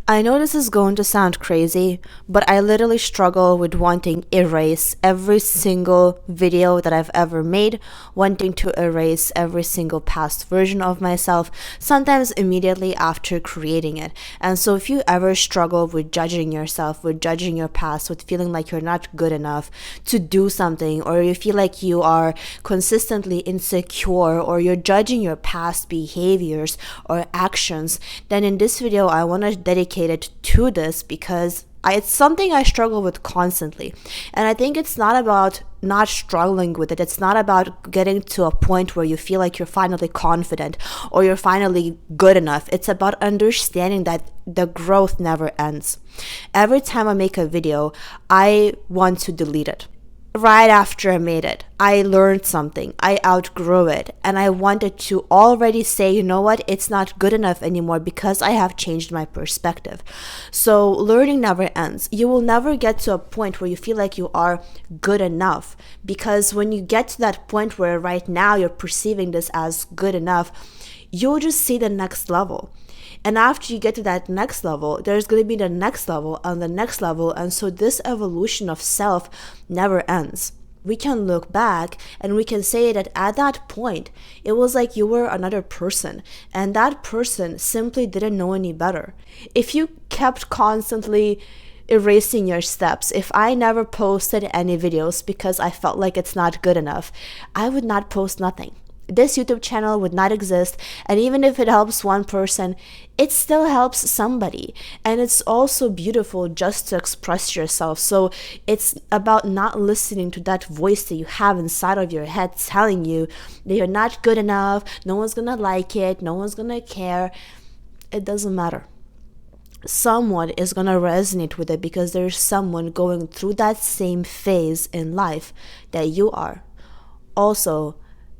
I know this is going to sound crazy, but I literally struggle with wanting erase every single video that I've ever made, wanting to erase every single past version of myself, sometimes immediately after creating it. And so if you ever struggle with judging yourself, with judging your past, with feeling like you're not good enough to do something, or you feel like you are consistently insecure, or you're judging your past behaviors or actions, then in this video I want to dedicate it to this because it's something I struggle with constantly. And I think it's not about not struggling with it. It's not about getting to a point where you feel like you're finally confident or you're finally good enough. It's about understanding that the growth never ends. Every time I make a video, I want to delete it. Right after I made it, I learned something, I outgrew it, and I wanted to already say, you know what, it's not good enough anymore because I have changed my perspective. So learning never ends. You will never get to a point where you feel like you are good enough, because when you get to that point where right now you're perceiving this as good enough, you'll just see the next level. And after you get to that next level, there's going to be the next level and the next level. And so this evolution of self never ends. We can look back and we can say that at that point, it was like you were another person. And that person simply didn't know any better. If you kept constantly erasing your steps, if I never posted any videos because I felt like it's not good enough, I would not post nothing. This YouTube channel would not exist, and even if it helps one person, it still helps somebody. And it's also beautiful just to express yourself. So it's about not listening to that voice that you have inside of your head telling you that you're not good enough, no one's gonna like it, no one's gonna care. It doesn't matter. Someone is going to resonate with it because there's someone going through that same phase in life that you are. Also,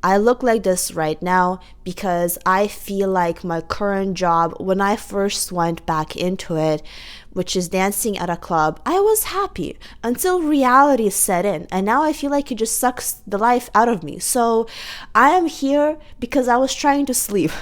I look like this right now because I feel like my current job, when I first went back into it, which is dancing at a club, I was happy until reality set in. And now I feel like it just sucks the life out of me. So I am here because I was trying to sleep,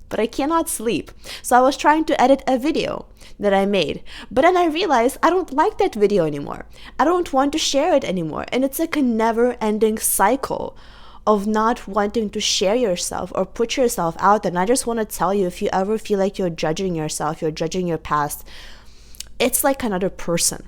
but I cannot sleep. So I was trying to edit a video that I made. But then I realized I don't like that video anymore. I don't want to share it anymore. And it's like a never-ending cycle of not wanting to share yourself or put yourself out there. And I just want to tell you, if you ever feel like you're judging yourself, you're judging your past, it's like another person.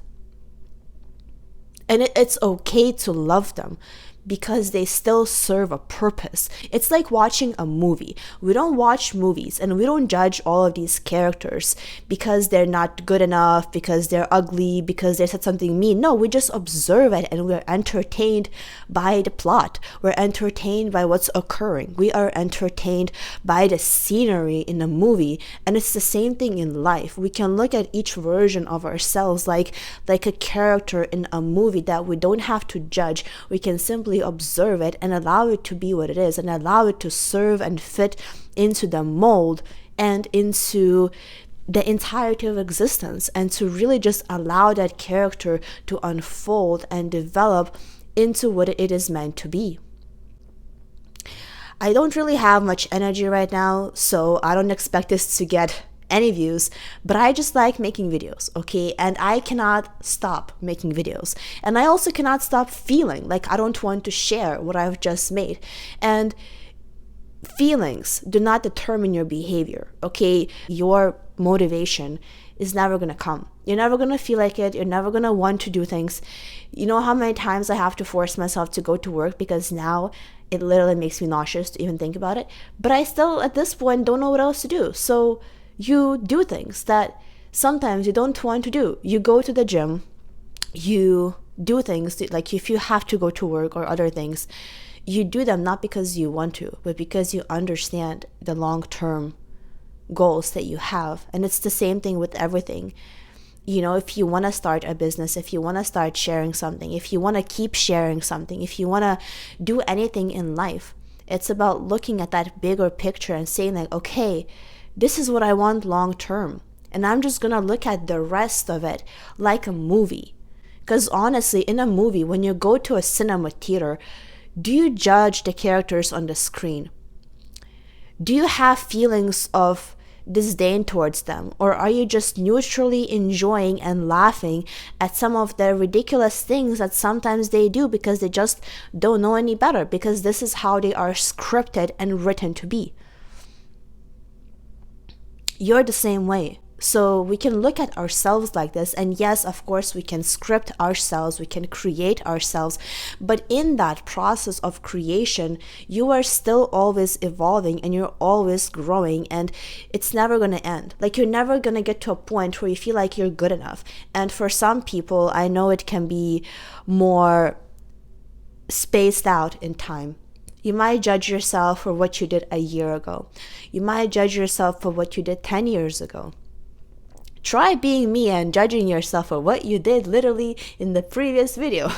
And it's okay to love them because they still serve a purpose. It's like watching a movie. We don't watch movies and we don't judge all of these characters because they're not good enough, because they're ugly, because they said something mean. No, we just observe it and we're entertained by the plot. We're entertained by what's occurring. We are entertained by the scenery in the movie. And it's the same thing in life. We can look at each version of ourselves like a character in a movie that we don't have to judge. We can simply observe it and allow it to be what it is and allow it to serve and fit into the mold and into the entirety of existence, and to really just allow that character to unfold and develop into what it is meant to be. I don't really have much energy right now, so I don't expect this to get any views, but I just like making videos, okay? And I cannot stop making videos. And I also cannot stop feeling like I don't want to share what I've just made. And feelings do not determine your behavior, okay? Your motivation is never gonna come. You're never gonna feel like it. You're never gonna want to do things. You know how many times I have to force myself to go to work because now it literally makes me nauseous to even think about it. But I still, at this point, don't know what else to do. So you do things that sometimes you don't want to do. You go to the gym, you do things that, like if you have to go to work or other things, you do them not because you want to, but because you understand the long-term goals that you have. And it's the same thing with everything. You know, if you want to start a business, if you want to start sharing something, if you want to keep sharing something, if you want to do anything in life, it's about looking at that bigger picture and saying like, okay, this is what I want long term. And I'm just going to look at the rest of it like a movie. Because honestly, in a movie, when you go to a cinema theater, do you judge the characters on the screen? Do you have feelings of disdain towards them? Or are you just neutrally enjoying and laughing at some of the ridiculous things that sometimes they do because they just don't know any better, because this is how they are scripted and written to be? You're the same way. So we can look at ourselves like this, and yes, of course, we can script ourselves, we can create ourselves, but in that process of creation, you are still always evolving and you're always growing, and it's never going to end. Like, you're never going to get to a point where you feel like you're good enough. And for some people, I know it can be more spaced out in time. You might judge yourself for what you did a year ago. You might judge yourself for what you did 10 years ago. Try being me and judging yourself for what you did literally in the previous video.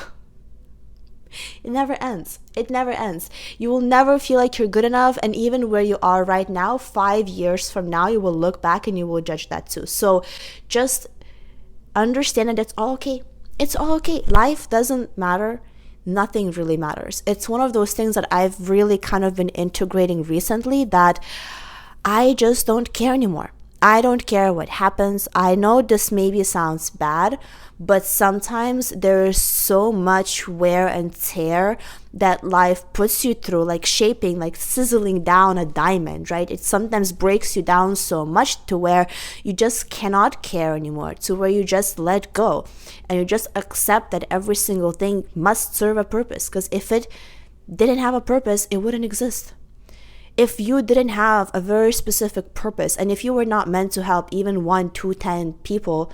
It never ends. It never ends. You will never feel like you're good enough, and even where you are right now, 5 years from now, you will look back and you will judge that too. So just understand that it's all okay. It's all okay. Life doesn't matter. Nothing really matters. It's one of those things that I've really kind of been integrating recently, that I just don't care anymore. I don't care what happens. I know this maybe sounds bad, but sometimes there's so much wear and tear that life puts you through, like shaping, like sizzling down a diamond, right? It sometimes breaks you down so much to where you just cannot care anymore, to where you just let go and you just accept that every single thing must serve a purpose. Because if it didn't have a purpose, it wouldn't exist. If you didn't have a very specific purpose, and if you were not meant to help even 1, 2, 10 people,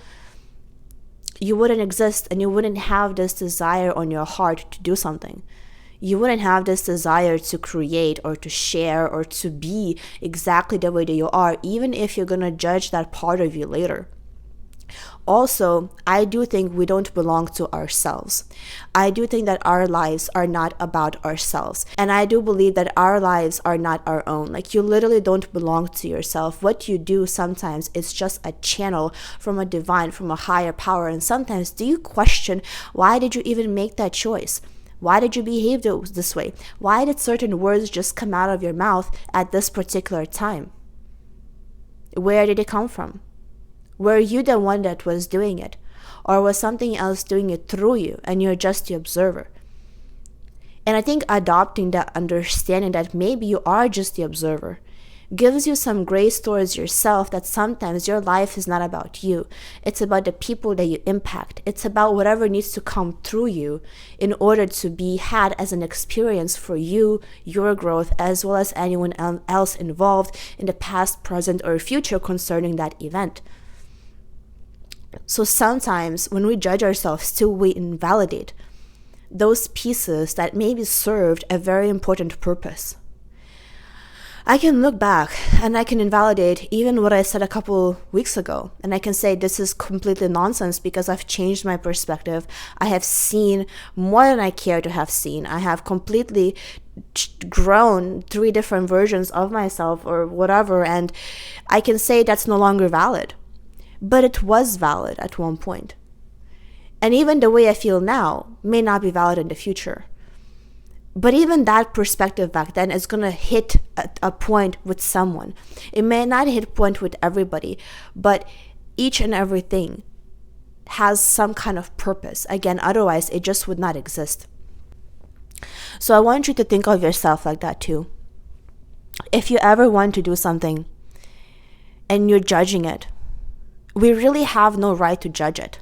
you wouldn't exist, and you wouldn't have this desire on your heart to do something. You wouldn't have this desire to create or to share or to be exactly the way that you are, even if you're going to judge that part of you later. Also, I do think we don't belong to ourselves. I do think that our lives are not about ourselves. And I do believe that our lives are not our own. Like, you literally don't belong to yourself. What you do sometimes is just a channel from a divine, from a higher power. And sometimes do you question, why did you even make that choice? Why did you behave this way? Why did certain words just come out of your mouth at this particular time? Where did it come from? Were you the one that was doing it? Or was something else doing it through you and you're just the observer? And I think adopting that understanding that maybe you are just the observer gives you some grace towards yourself, that sometimes your life is not about you. It's about the people that you impact. It's about whatever needs to come through you in order to be had as an experience for you, your growth, as well as anyone else involved in the past, present, or future concerning that event. So sometimes when we judge ourselves too, we invalidate those pieces that maybe served a very important purpose. I can look back and I can invalidate even what I said a couple weeks ago. And I can say this is completely nonsense because I've changed my perspective. I have seen more than I care to have seen. I have completely grown 3 different versions of myself or whatever. And I can say that's no longer valid. But it was valid at one point. And even the way I feel now may not be valid in the future. But even that perspective back then is going to hit a point with someone. It may not hit a point with everybody, but each and everything has some kind of purpose. Again, otherwise it just would not exist. So I want you to think of yourself like that too. If you ever want to do something and you're judging it, we really have no right to judge it.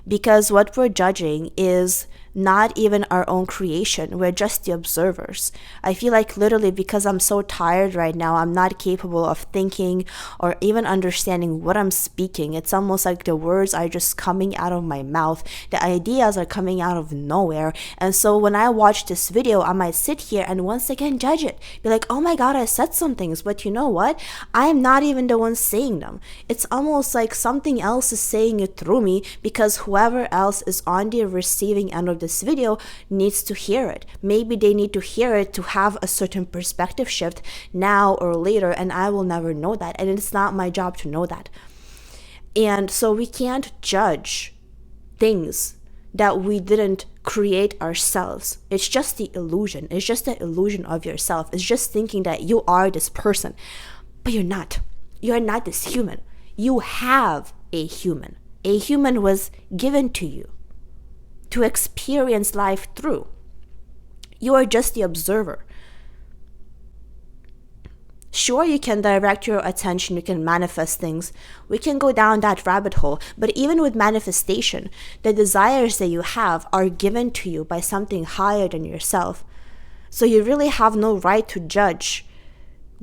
Because what we're judging is not even our own creation. We're just the observers. I feel like literally because I'm so tired right now, I'm not capable of thinking or even understanding what I'm speaking. It's almost like the words are just coming out of my mouth. The ideas are coming out of nowhere. And so when I watch this video, I might sit here and once again judge it. Be like, oh my God, I said some things, but you know what? I am not even the one saying them. It's almost like something else is saying it through me, because whoever else is on the receiving end of this video needs to hear it. Maybe they need to hear it to have a certain perspective shift now or later, and I will never know that, and it's not my job to know that. And so we can't judge things that we didn't create ourselves. It's just the illusion. It's just the illusion of yourself. It's just thinking that you are this person, but you're not. You're not this human. You have a human. A human was given to you to experience life through. You are just the observer. Sure, you can direct your attention, you can manifest things. We can go down that rabbit hole. But even with manifestation, the desires that you have are given to you by something higher than yourself. So you really have no right to judge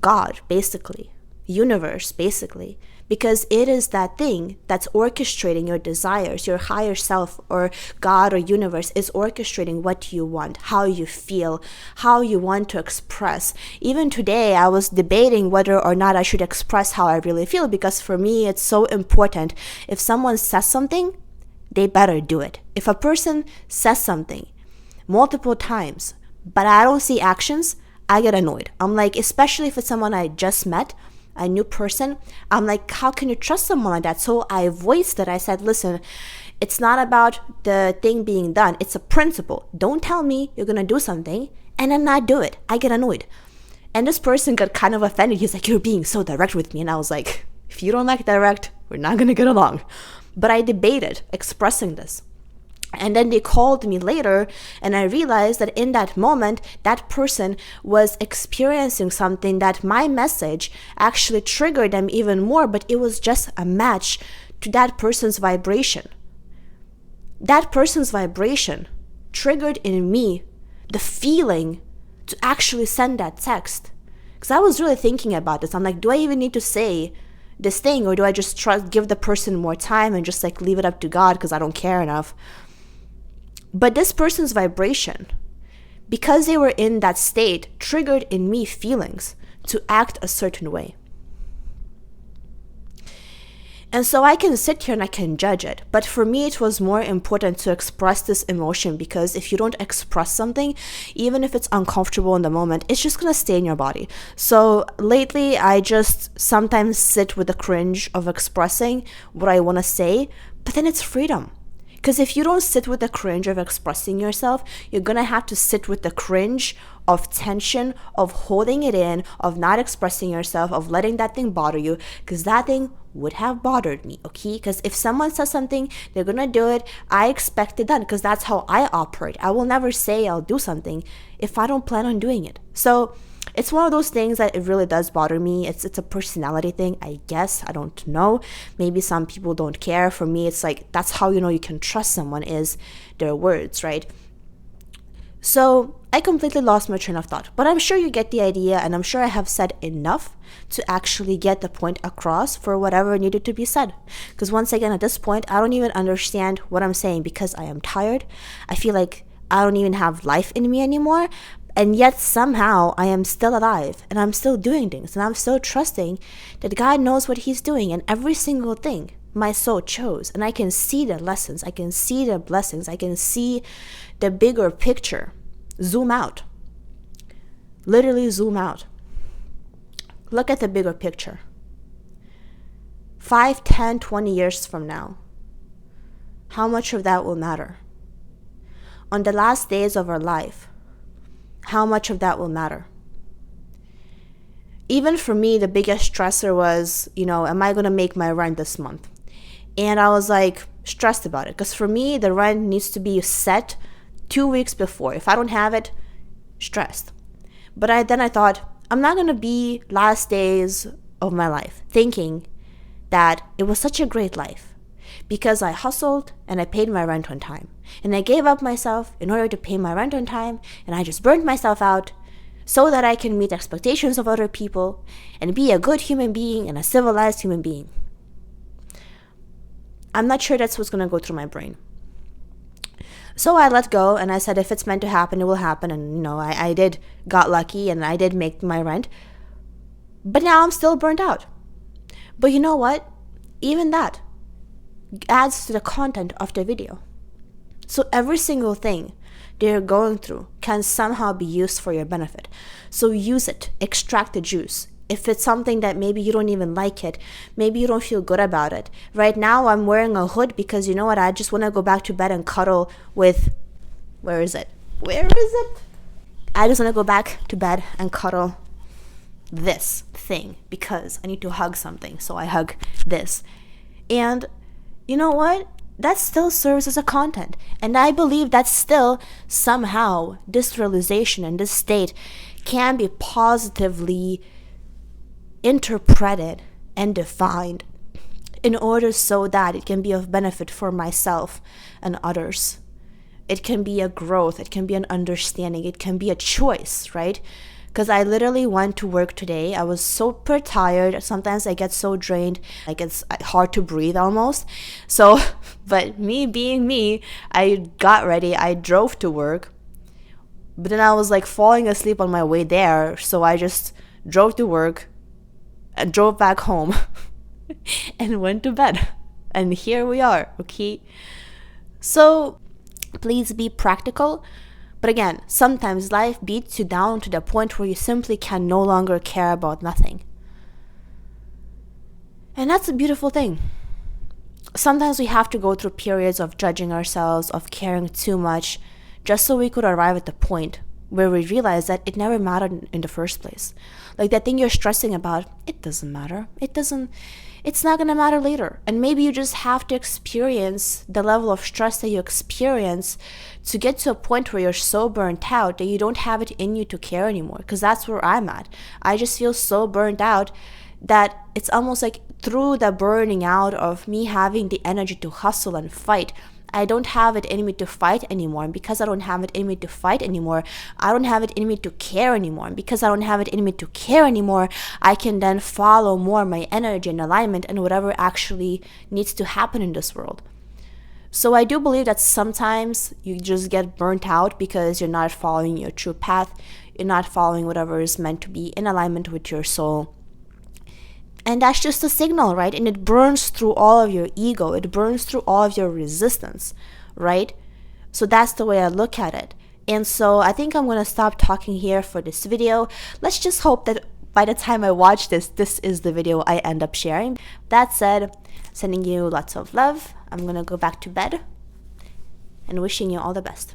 God, basically, universe, basically, because it is that thing that's orchestrating your desires. Your higher self or God or universe is orchestrating what you want, how you feel, how you want to express. Even today, I was debating whether or not I should express how I really feel, because for me, it's so important. If someone says something, they better do it. If a person says something multiple times, but I don't see actions, I get annoyed. I'm like, especially if it's someone I just met, a new person, I'm like, how can you trust someone like that? So I voiced it. I said, listen, it's not about the thing being done. It's a principle. Don't tell me you're going to do something and then not do it. I get annoyed. And this person got kind of offended. He's like, you're being so direct with me. And I was like, if you don't like direct, we're not going to get along. But I debated expressing this. And then they called me later, and I realized that in that moment, that person was experiencing something that my message actually triggered them even more, but it was just a match to that person's vibration. That person's vibration triggered in me the feeling to actually send that text. Because I was really thinking about this. I'm like, do I even need to say this thing, or do I just give the person more time and just like leave it up to God because I don't care enough? But this person's vibration, because they were in that state, triggered in me feelings to act a certain way. And so I can sit here and I can judge it. But for me, it was more important to express this emotion, because if you don't express something, even if it's uncomfortable in the moment, it's just going to stay in your body. So lately, I just sometimes sit with the cringe of expressing what I want to say, but then it's freedom. Because if you don't sit with the cringe of expressing yourself, you're going to have to sit with the cringe of tension, of holding it in, of not expressing yourself, of letting that thing bother you. Because that thing would have bothered me, okay? Because if someone says something, they're going to do it. I expect it done, because that's how I operate. I will never say I'll do something if I don't plan on doing it. So it's one of those things that it really does bother me. It's a personality thing, I guess. I don't know. Maybe some people don't care. For me, it's like, that's how you know you can trust someone, is their words, right? So I completely lost my train of thought. But I'm sure you get the idea, and I'm sure I have said enough to actually get the point across for whatever needed to be said. Because once again, at this point, I don't even understand what I'm saying, because I am tired. I feel like I don't even have life in me anymore. And yet somehow I am still alive, and I'm still doing things, and I'm still trusting that God knows what he's doing, and every single thing my soul chose. And I can see the lessons, I can see the blessings, I can see the bigger picture. Zoom out. Literally zoom out. Look at the bigger picture. 5, 10, 20 years from now, how much of that will matter? On the last days of our life, how much of that will matter? Even for me, the biggest stressor was, am I going to make my rent this month? And I was like stressed about it, because for me, the rent needs to be set 2 weeks before. If I don't have it, stressed. But then I thought, I'm not going to be last days of my life thinking that it was such a great life, because I hustled and I paid my rent on time. And I gave up myself in order to pay my rent on time, and I just burnt myself out so that I can meet expectations of other people and be a good human being and a civilized human being. I'm not sure that's what's going to go through my brain. So I let go, and I said, if it's meant to happen, it will happen. And, I got lucky, and I did make my rent. But now I'm still burnt out. But you know what? Even that adds to the content of the video. So every single thing they're going through can somehow be used for your benefit. So use it, extract the juice. If it's something that maybe you don't even like it, maybe you don't feel good about it. Right now I'm wearing a hood because you know what? I just want to go back to bed and cuddle with, where is it? I just want to go back to bed and cuddle this thing because I need to hug something. So I hug this. And you know what? That still serves as a content. And I believe that still somehow this realization and this state can be positively interpreted and defined in order so that it can be of benefit for myself and others. It can be a growth, it can be an understanding, it can be a choice, right? Because I literally went to work today. I was super tired. Sometimes I get so drained, like it's hard to breathe almost. So, but me being me, I got ready, I drove to work. But then I was like falling asleep on my way there. So I just drove to work and drove back home and went to bed. And here we are, okay? So please be practical. But again, sometimes life beats you down to the point where you simply can no longer care about nothing. And that's a beautiful thing. Sometimes we have to go through periods of judging ourselves, of caring too much, just so we could arrive at the point where we realize that it never mattered in the first place. Like that thing you're stressing about, it doesn't matter. It's not going to matter later. And maybe you just have to experience the level of stress that you experience to get to a point where you're so burnt out that you don't have it in you to care anymore. Because that's where I'm at. I just feel so burnt out that it's almost like through the burning out of me having the energy to hustle and fight, I don't have it in me to fight anymore. And because I don't have it in me to fight anymore, I don't have it in me to care anymore. And because I don't have it in me to care anymore, I can then follow more my energy and alignment and whatever actually needs to happen in this world. So I do believe that sometimes you just get burnt out because you're not following your true path. You're not following whatever is meant to be in alignment with your soul. And that's just a signal, right? And it burns through all of your ego. It burns through all of your resistance, right? So that's the way I look at it. And so I think I'm going to stop talking here for this video. Let's just hope that by the time I watch this, this is the video I end up sharing. That said, sending you lots of love. I'm going to go back to bed and wishing you all the best.